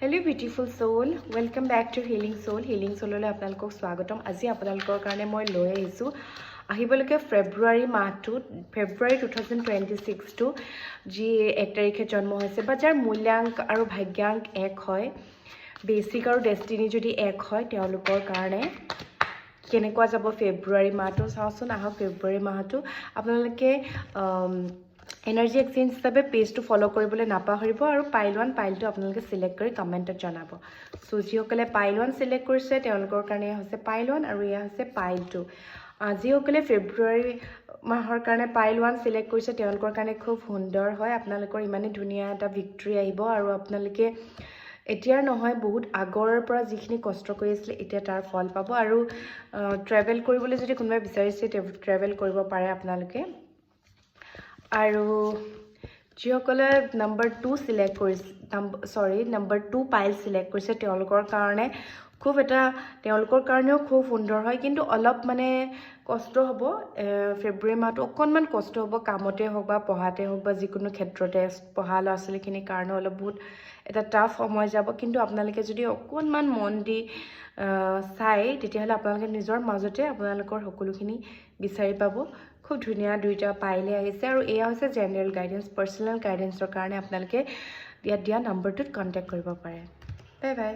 Hello beautiful soul, welcome back to Healing Soul. Healing Soul লৈ আপোনালোকক স্বাগতম। আজি আপোনালোকৰ কাৰণে মই লৈ আহিছো আহিবলকে ফেব্ৰুৱাৰী মাহটো ফেব্ৰুৱাৰী 2026 টো যি 1 তাৰিখে জন্ম হৈছে বা যাৰ মূল্যাংক আৰু ভাগ্যাংক 1 হয় বেসিক আৰু ডেষ্টিনি যদি 1 হয় তেওঁলোকৰ কাৰণে কেনেকুৱা যাব ফেব্ৰুৱাৰী মাহটো চাওচোন আহক ফেব্ৰুৱাৰী মাহটো আপোনালোকে এনাৰ্জি এক্সচেঞ্জ হিচাপে পেজটো ফলো কৰিবলৈ নাপাহৰিব আৰু পাইল 1 পাইল 2 আপোনালোকে সিলেক্ট কৰি কমেন্টত জনাব সো যিসকলে পাইল 1 সিলেক্ট কৰিছে তেওঁলোকৰ কাৰণে হৈছে পাইল 1 আৰু এয়া হৈছে পাইল 2 যিসকলে ফেব্ৰুৱাৰী মাহৰ কাৰণে পাইল 1 সিলেক্ট কৰিছে তেওঁলোকৰ কাৰণে খুব সুন্দৰ হয় আপোনালোকৰ ইমানে ধুনীয়া এটা ভিক্টৰি আহিব আৰু আপোনালোকে এতিয়াৰ নহয় বহুত আগৰ পৰা যিখিনি কষ্ট কৰি আছিল এতিয়া তাৰ ফল পাব আৰু ট্ৰেভেল কৰিবলৈ যদি কোনোবাই বিচাৰিছে ট্ৰেভেল কৰিব পাৰে আপোনালোকে আৰু যিসকলে নম্বৰ 2 সিলেক্ট কৰিছে নম্বৰ 2 পাইল সিলেক্ট কৰিছে তেওঁলোকৰ কাৰণে খুব এটা তেওঁলোকৰ কাৰণেও খুব সুন্দৰ হয় কিন্তু অলপ মানে কষ্ট হ'ব ফেব্ৰুৱাৰী মাহটো অকনমান কষ্ট হ'ব কামতে হোক বা পঢ়াতে হোক বা যিকোনো ক্ষেত্ৰতে পঢ়া ল'ৰা-ছোৱালীখিনিৰ কাৰণে অলপ বহুত এটা টাফ সময় যাব কিন্তু আপোনালোকে যদি অকনমান মন দি চাই তেতিয়াহলে আপোনালোকে নিজৰ মাজতে আপোনালোকৰ সকলোখিনি বিচাৰি পাব খুব ধুনীয়া দুইটা পাইলে আহিছে আৰু এয়া হৈছে জেনাৰেল গাইডেন্স পাৰ্সোনাল গাইডেন্সৰ কাৰণে আপোনালোকে দিয়া নম্বৰটোত কন্টাক্ট কৰিব পাৰে বাই বাই